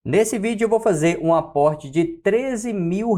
Nesse vídeo eu vou fazer um aporte de R$13 mil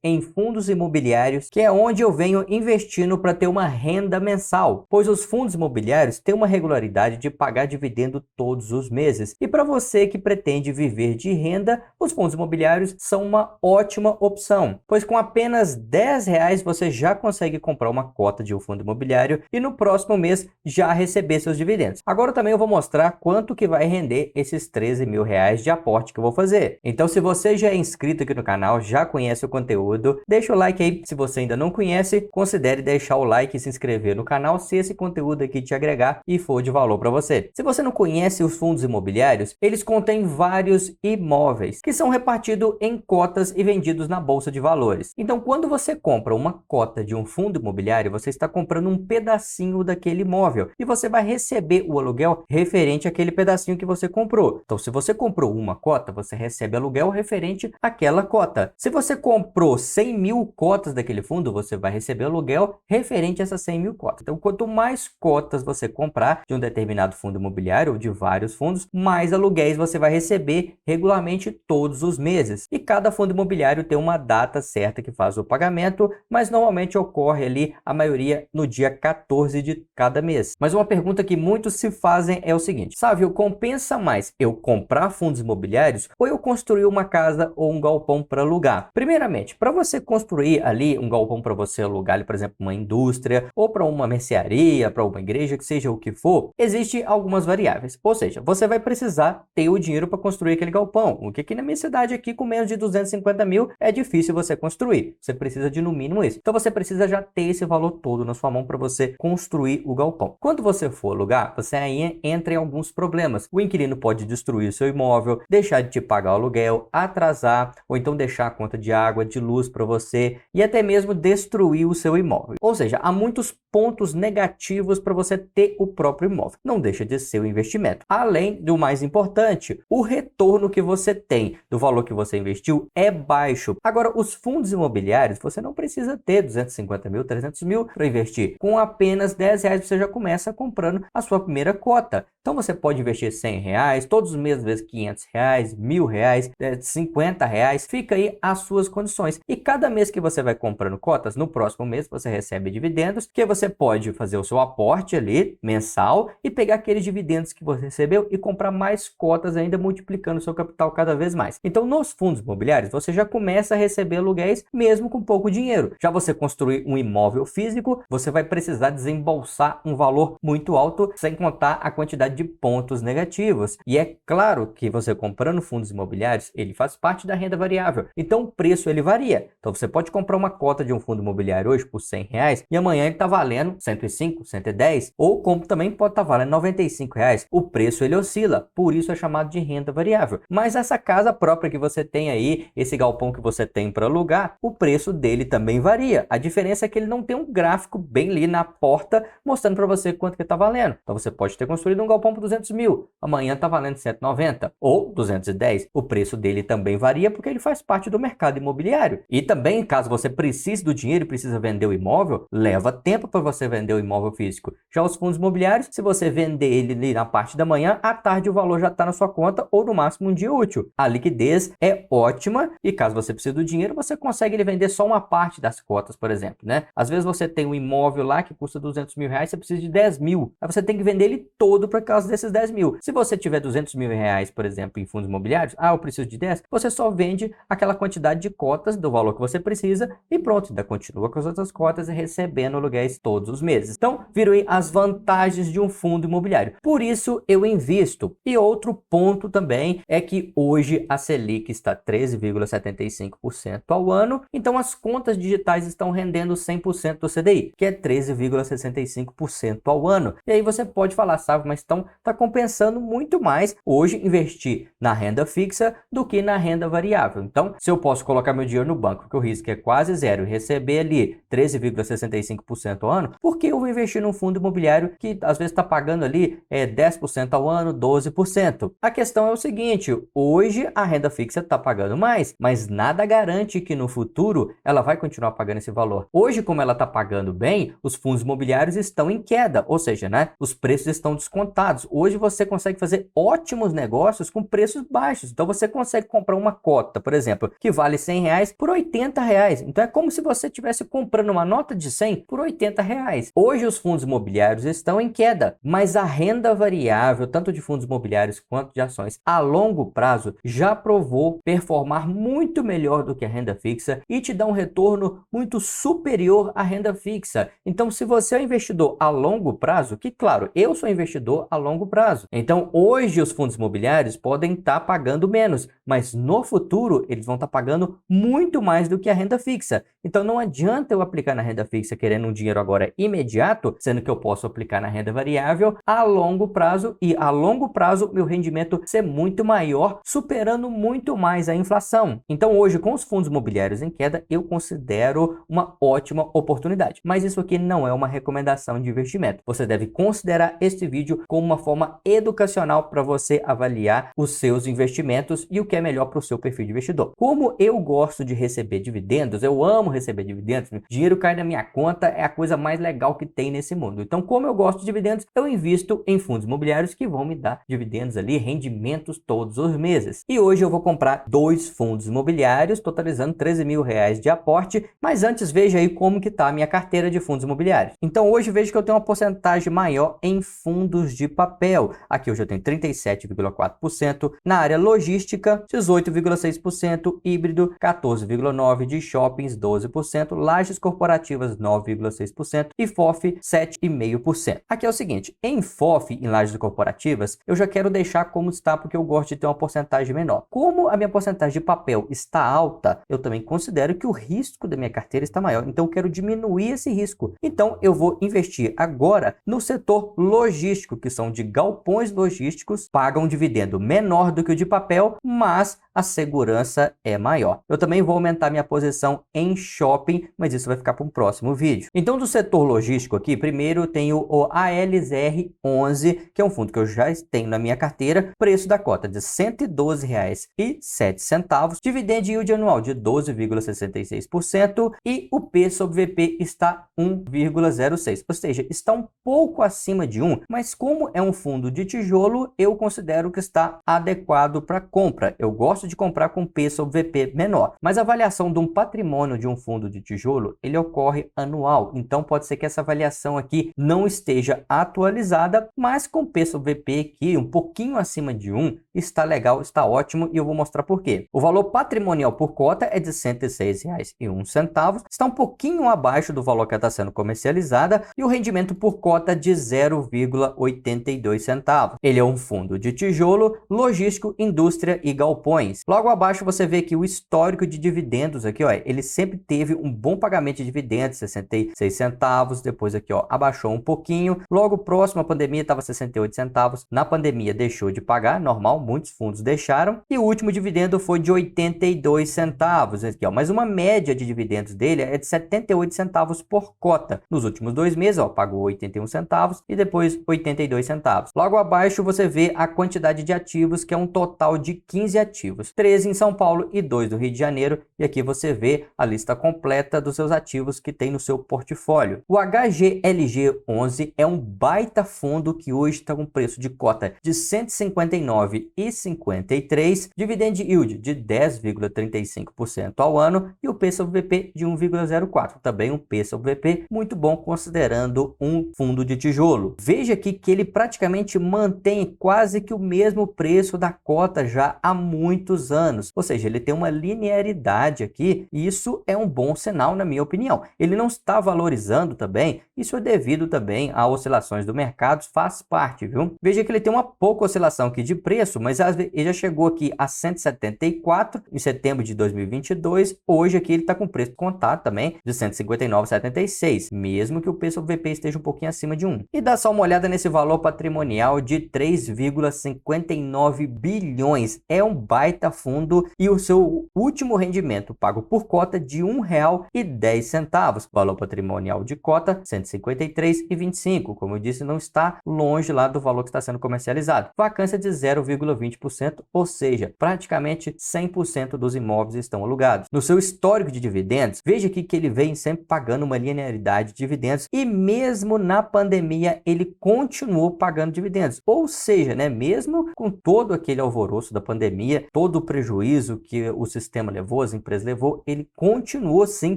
em fundos imobiliários, que é onde eu venho investindo para ter uma renda mensal, pois os fundos imobiliários têm uma regularidade de pagar dividendo todos os meses. E para você que pretende viver de renda, os fundos imobiliários são uma ótima opção, pois com apenas R$10 você já consegue comprar uma cota de um fundo imobiliário e no próximo mês já receber seus dividendos. Agora também eu vou mostrar quanto que vai render esses R$13 mil de aporte que eu vou fazer. Então, se você já é inscrito aqui no canal, já conhece o conteúdo, deixa o like aí. Se você ainda não conhece, considere deixar o like e se inscrever no canal se esse conteúdo aqui te agregar e for de valor para você. Se você não conhece os fundos imobiliários, eles contêm vários imóveis que são repartidos em cotas e vendidos na bolsa de valores. Então, quando você compra uma cota de um fundo imobiliário, você está comprando um pedacinho daquele imóvel e você vai receber o aluguel referente àquele pedacinho que você comprou. Então, se você comprou uma cota, você recebe aluguel referente àquela cota. Se você comprou 100 mil cotas daquele fundo, você vai receber aluguel referente a essas 100 mil cotas. Então, quanto mais cotas você comprar de um determinado fundo imobiliário ou de vários fundos, mais aluguéis você vai receber regularmente todos os meses. E cada fundo imobiliário tem uma data certa que faz o pagamento, mas normalmente ocorre ali, a maioria, no dia 14 de cada mês. Mas uma pergunta que muitos se fazem é o seguinte: Sávio, compensa mais eu comprar fundos imobiliários ou eu construir uma casa ou um galpão para alugar? Primeiramente, para você construir ali um galpão para você alugar, por exemplo, uma indústria ou para uma mercearia, para uma igreja, que seja o que for, existem algumas variáveis. Ou seja, você vai precisar ter o dinheiro para construir aquele galpão. O que aqui na minha cidade, aqui com menos de 250 mil, é difícil você construir. Você precisa de no mínimo isso. Então você precisa já ter esse valor todo na sua mão para você construir o galpão. Quando você for alugar, você aí entra em alguns problemas. O inquilino pode destruir o seu imóvel, deixar de te pagar o aluguel, atrasar, ou então deixar a conta de água, de luz para você e até mesmo destruir o seu imóvel. Ou seja, há muitos pontos negativos para você ter o próprio imóvel. Não deixa de ser um investimento. Além do mais importante, o retorno que você tem do valor que você investiu é baixo. Agora, os fundos imobiliários, você não precisa ter 250 mil, 300 mil para investir. Com apenas R$10 você já começa comprando a sua primeira cota. Então você pode investir R$100, todos os meses vezes R$500, R$1.000, R$50, fica aí as suas condições. E cada mês que você vai comprando cotas, no próximo mês você recebe dividendos, que você pode fazer o seu aporte ali mensal e pegar aqueles dividendos que você recebeu e comprar mais cotas ainda, multiplicando o seu capital cada vez mais. Então nos fundos imobiliários você já começa a receber aluguéis mesmo com pouco dinheiro. Já você construir um imóvel físico, você vai precisar desembolsar um valor muito alto, sem contar a quantidade de pontos negativos. E é claro que você comprando fundos imobiliários, ele faz parte da renda variável. Então o preço ele varia. Então você pode comprar uma cota de um fundo imobiliário hoje por R$100 e amanhã ele está valendo 105, 110, ou como também pode estar valendo R$95. O preço ele oscila, por isso é chamado de renda variável. Mas essa casa própria que você tem aí, esse galpão que você tem para alugar, o preço dele também varia. A diferença é que ele não tem um gráfico bem ali na porta mostrando para você quanto que está valendo. Então você pode ter construído um galpão por 200 mil, amanhã está valendo 190 ou 210. O preço dele também varia porque ele faz parte do mercado imobiliário. E também, caso você precise do dinheiro e precisa vender o imóvel, leva tempo para você vender o imóvel físico. Já os fundos imobiliários, se você vender ele ali na parte da manhã, à tarde o valor já está na sua conta ou no máximo um dia útil. A liquidez é ótima e caso você precise do dinheiro, você consegue ele vender só uma parte das cotas, por exemplo, né? Às vezes você tem um imóvel lá que custa R$200 mil, você precisa de 10 mil. Aí você tem que vender ele todo por causa desses 10 mil. Se você tiver R$200 mil, por exemplo, em fundos imobiliários, eu preciso de 10, você só vende aquela quantidade de cotas do valor que você precisa e pronto, ainda continua com as outras cotas e recebendo aluguéis todos os meses. Então, viram aí as vantagens de um fundo imobiliário. Por isso, eu invisto. E outro ponto também é que hoje a Selic está 13,75% ao ano, então as contas digitais estão rendendo 100% do CDI, que é 13,65% ao ano. E aí você pode falar, sabe, mas então está compensando muito mais hoje investir na renda fixa do que na renda variável. Então, se eu posso colocar meu dinheiro no banco, que o risco é quase zero, e receber ali 13,65% ao ano, por que eu vou investir num fundo imobiliário que às vezes está pagando ali 10% ao ano, 12%? A questão é o seguinte, hoje a renda fixa está pagando mais, mas nada garante que no futuro ela vai continuar pagando esse valor. Hoje, como ela está pagando bem, os fundos imobiliários estão em queda, ou seja, né, os preços estão descontados. Hoje você consegue fazer ótimos negócios com preços baixos. Então você consegue comprar uma cota, por exemplo, que vale R$100 por R$80. Então é como se você estivesse comprando uma nota de 100 por R$80. Hoje os fundos imobiliários estão em queda, mas a renda variável, tanto de fundos imobiliários quanto de ações, a longo prazo já provou performar muito melhor do que a renda fixa e te dá um retorno muito superior à renda fixa. Então, se você é um investidor a longo prazo, que claro, eu sou investidor a longo prazo, então hoje os fundos imobiliários podem estar pagando menos, mas no futuro eles vão estar pagando muito mais do que a renda fixa. Então não adianta eu aplicar na renda fixa querendo um dinheiro agora imediato, sendo que eu posso aplicar na renda variável a longo prazo e a longo prazo meu rendimento ser muito maior, superando muito mais a inflação. Então hoje com os fundos imobiliários em queda eu considero uma ótima oportunidade. Mas isso aqui não é uma recomendação de investimento. Você deve considerar este vídeo como uma forma educacional para você avaliar os seus investimentos e o que é melhor para o seu perfil de investidor. Como eu gosto de receber dividendos, eu amo receber dividendos, dinheiro cai na minha conta, é a coisa mais legal que tem nesse mundo. Então, como eu gosto de dividendos, eu invisto em fundos imobiliários que vão me dar dividendos ali, rendimentos todos os meses. E hoje eu vou comprar 2 fundos imobiliários, totalizando R$13.000 de aporte, mas antes veja aí como que está a minha carteira de fundos imobiliários. Então hoje vejo que eu tenho uma porcentagem maior em fundos de papel. Aqui hoje eu tenho 37,4%, na área logística 18,6%, híbrido 14,9%, de shoppings 12%, lajes corporativas 9,6% e FOF 7,5%. Aqui é o seguinte, em FOF, em lajes corporativas, eu já quero deixar como está porque eu gosto de ter uma porcentagem menor. Como a minha porcentagem de papel está alta, eu também considero que o risco da minha carteira está maior, então eu quero diminuir esse risco. Então eu vou investir agora no setor logístico, que são de galpões logísticos, pagam um dividendo menor do que o de papel, mas a segurança é maior. Eu também vou aumentar minha posição em shopping, mas isso vai ficar para um próximo vídeo. Então, do setor logístico aqui, primeiro eu tenho o ALZR11, que é um fundo que eu já tenho na minha carteira, preço da cota de R$112,07, dividend yield anual de 12,66% e o P sobre VP está 1,06, ou seja, está um pouco acima de 1, mas como é um fundo de tijolo, eu considero que está adequado para compra. Eu gosto de comprar com P sobre VP menor, mas a avaliação de um patrimônio de um fundo de tijolo, ele ocorre anual, então pode ser que essa avaliação aqui não esteja atualizada, mas com P sobre VP aqui um pouquinho acima de 1, está legal, está ótimo e eu vou mostrar por quê. O valor patrimonial por cota é de R$106,01, está um pouquinho abaixo do valor que está sendo comercializada e o rendimento por cota de 0,82 centavos. Ele é um fundo de tijolo, logístico, indústria e galpões. Logo abaixo você vê que o histórico de dividendos aqui, ó, ele sempre teve um bom pagamento de dividendos, 66 centavos, depois aqui, ó, abaixou um pouquinho. Logo próximo à pandemia estava 68 centavos. Na pandemia deixou de pagar, normal, muitos fundos deixaram. E o último dividendo foi de 82 centavos, aqui, ó, mas uma média de dividendos dele é de 78 centavos por cota. Nos últimos 2 meses, ó, pagou 81 centavos e depois 82 centavos. Logo abaixo você vê a quantidade de ativos, que é um total de 15 ativos, 13 em São Paulo e 2 no Rio de Janeiro, e aqui você vê a lista completa dos seus ativos que tem no seu portfólio. O HGLG11 é um baita fundo que hoje está com preço de cota de R$ 159,53, dividend yield de 10,35% ao ano e o P sobre VP de 1,04, também um P sobre VP muito bom considerando um fundo de tijolo. Veja aqui que ele praticamente mantém quase que o mesmo preço da cota já há muitos anos, ou seja, ele tem uma linearidade aqui e isso é um bom sinal na minha opinião. Ele não está valorizando também, isso é devido também a oscilações do mercado, faz parte, viu? Veja que ele tem uma pouca oscilação aqui de preço, mas ele já chegou aqui a 174 em setembro de 2022, hoje aqui ele está com preço contado também de 159,76, mesmo que o P sobre VP esteja um pouquinho acima de 1. E dá só uma olhada nesse valor patrimonial de 3,59 bilhões, é um baita fundo e o seu último rendimento pago por cota de R$ 1,10, valor patrimonial de cota 153,25, como eu disse, não está longe lá do valor que está sendo comercializado. Vacância de 0,20%, ou seja, praticamente 100% dos imóveis estão alugados. No seu histórico de dividendos, veja aqui que ele vem sempre pagando uma linearidade de dividendos e mesmo na pandemia ele continuou pagando dividendos, ou seja, né, mesmo com todo aquele alvoroço da pandemia, todo o prejuízo que o sistema levou, as empresas levou, ele continuou sim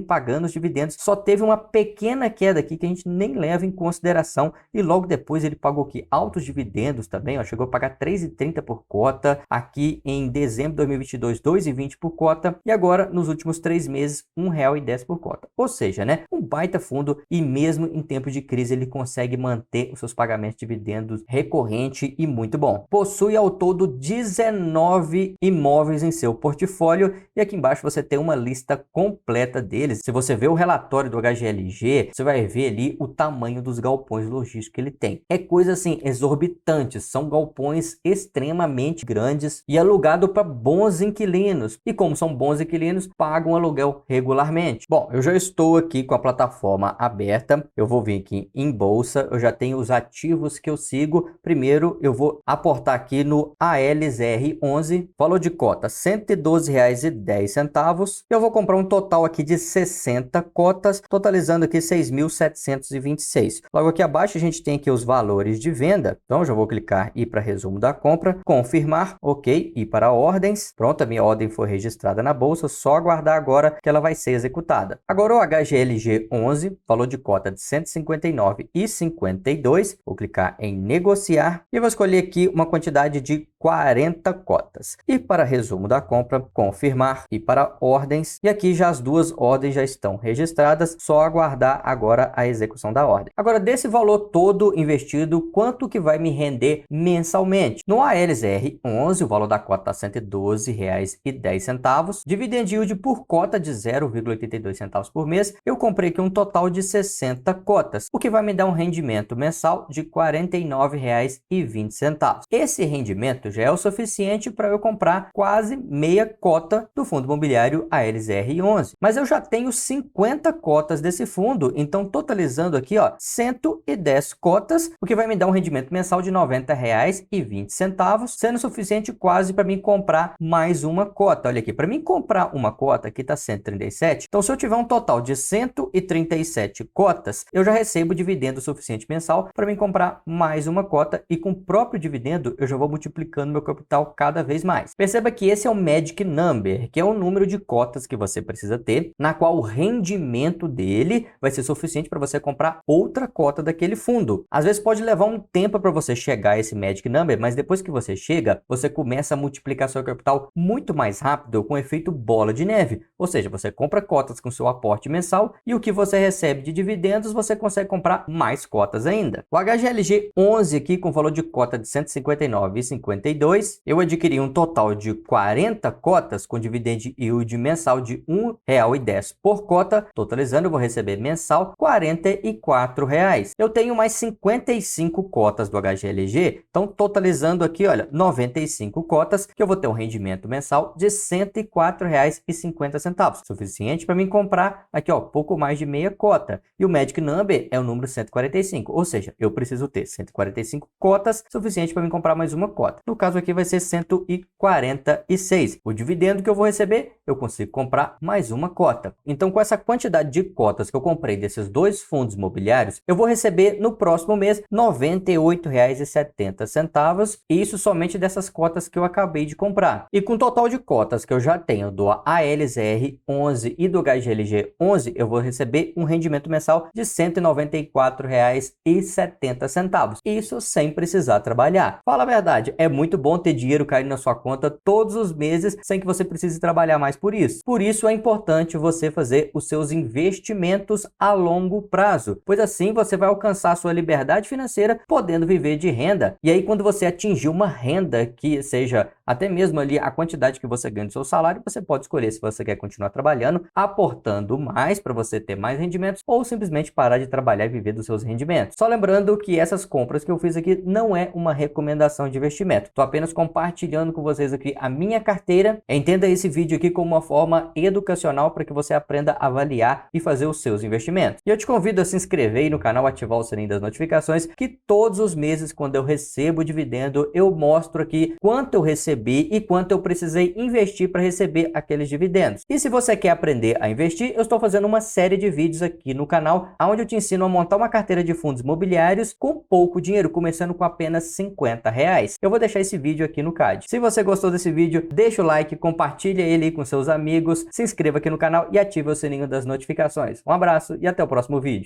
pagando os dividendos, só teve uma pequena queda aqui que a gente nem leva em consideração e logo depois ele pagou aqui altos dividendos também, ó, chegou a pagar R$ 3,30 por cota, aqui em dezembro de 2022, R$ 2,20 por cota e agora nos últimos 3 meses R$ 1,10 por cota. Ou seja, né, um baita fundo e mesmo em tempos de crise ele consegue manter os seus pagamentos de dividendos recorrente e muito bom. Possui ao todo 19 imóveis em seu portfólio e aqui embaixo você tem uma lista completa deles. Se você ver o relatório do HGLG, você vai ver ali o tamanho dos galpões logísticos que ele tem. É coisa assim exorbitante, são galpões extremamente grandes e alugado para bons inquilinos. E como são bons inquilinos, pagam aluguel regularmente. Bom, eu já estou aqui com a plataforma aberta, eu vou vir aqui em bolsa, eu já tenho os ativos que eu sigo. Primeiro eu vou aportar aqui no ALZR11, valor de cota R$ 112,10. Eu vou comprar um total aqui de 60 cotas, totalizando aqui 6.726. Logo aqui abaixo a gente tem aqui os valores de venda, então já vou clicar e ir para resumo da compra, confirmar, ok, ir para ordens. Pronto, a minha ordem foi registrada na bolsa, só aguardar agora que ela vai ser executada. Agora o HGLG11, valor de cota de R$ 159,52, vou clicar em negociar e vou escolher aqui uma quantidade de 40 cotas. E para resumo da compra, confirmar e para ordens. E aqui já as duas ordens já estão registradas, só aguardar agora a execução da ordem. Agora desse valor todo investido, quanto que vai me render mensalmente? No ALZR11, o valor da cota está R$ 112,10, dividend yield por cota de 0,82 centavos por mês. Eu comprei aqui um total de 60 cotas, o que vai me dar um rendimento mensal de R$ 49,20. Esse rendimento já é o suficiente para eu comprar quase meia cota do fundo imobiliário ALZR11. Mas eu já tenho 50 cotas desse fundo, então totalizando aqui, ó, 110 cotas, o que vai me dar um rendimento mensal de R$ 90,20, sendo suficiente quase para mim comprar mais uma cota. Olha aqui, para mim comprar uma cota, aqui está 137, então se eu tiver um total de 137 cotas, eu já recebo dividendo suficiente mensal para mim comprar mais uma cota e com o próprio dividendo eu já vou multiplicando meu capital cada vez mais. Perceba que esse é o Magic Number, que é o número de cotas que você precisa ter, na qual o rendimento dele vai ser suficiente para você comprar outra cota daquele fundo. Às vezes pode levar um tempo para você chegar a esse Magic Number, mas depois que você chega, você começa a multiplicar seu capital muito mais rápido com o efeito bola de neve. Ou seja, você compra cotas com seu aporte mensal e o que você recebe de dividendos, você consegue comprar mais cotas ainda. O HGLG 11 aqui com valor de cota de R$ 159,52, eu adquiri um total de 40 cotas com dividend yield mensal de R$ 1,10 por cota, totalizando eu vou receber mensal R$ 44. Eu tenho mais 55 cotas do HGLG, então totalizando aqui, olha, 95 cotas, que eu vou ter um rendimento mensal de R$ 104,50, suficiente para mim comprar aqui, ó, pouco mais de meia cota. E o Magic Number é o número 145, ou seja, eu preciso ter 145 cotas, suficiente para mim comprar mais uma cota. No caso aqui vai ser 146. O dividendo que eu vou receber, eu consigo comprar mais uma cota. Então, com essa quantidade de cotas que eu comprei desses dois fundos imobiliários, eu vou receber no próximo mês R$ 98,70, e isso somente dessas cotas que eu acabei de comprar. E com o total de cotas que eu já tenho do ALZR11 e do HGLG11, eu vou receber um rendimento mensal de R$ 194,70. Isso sem precisar trabalhar. Fala a verdade, é muito bom ter dinheiro caindo na sua conta todos os meses sem que você precise trabalhar mais por isso. Por isso é importante você fazer os seus investimentos a longo prazo, pois assim você vai alcançar a sua liberdade financeira podendo viver de renda. E aí quando você atingir uma renda que seja até mesmo ali a quantidade que você ganha do seu salário, você pode escolher se você quer continuar trabalhando, aportando mais para você ter mais rendimentos ou simplesmente parar de trabalhar e viver dos seus rendimentos. Só lembrando que essas compras que eu fiz aqui não é uma recomendação de investimento. Estou apenas compartilhando com vocês aqui a minha carteira. Entenda esse vídeo aqui como uma forma educacional para que você aprenda a avaliar e fazer os seus investimentos. E eu te convido a se inscrever aí no canal, ativar o sininho das notificações, que todos os meses, quando eu recebo o dividendo, eu mostro aqui quanto eu recebi recebi e quanto eu precisei investir para receber aqueles dividendos. E se você quer aprender a investir, eu estou fazendo uma série de vídeos aqui no canal, onde eu te ensino a montar uma carteira de fundos imobiliários com pouco dinheiro, começando com apenas R$ 50. Eu vou deixar esse vídeo aqui no card. Se você gostou desse vídeo, deixa o like, compartilha ele aí com seus amigos, se inscreva aqui no canal e ative o sininho das notificações. Um abraço e até o próximo vídeo.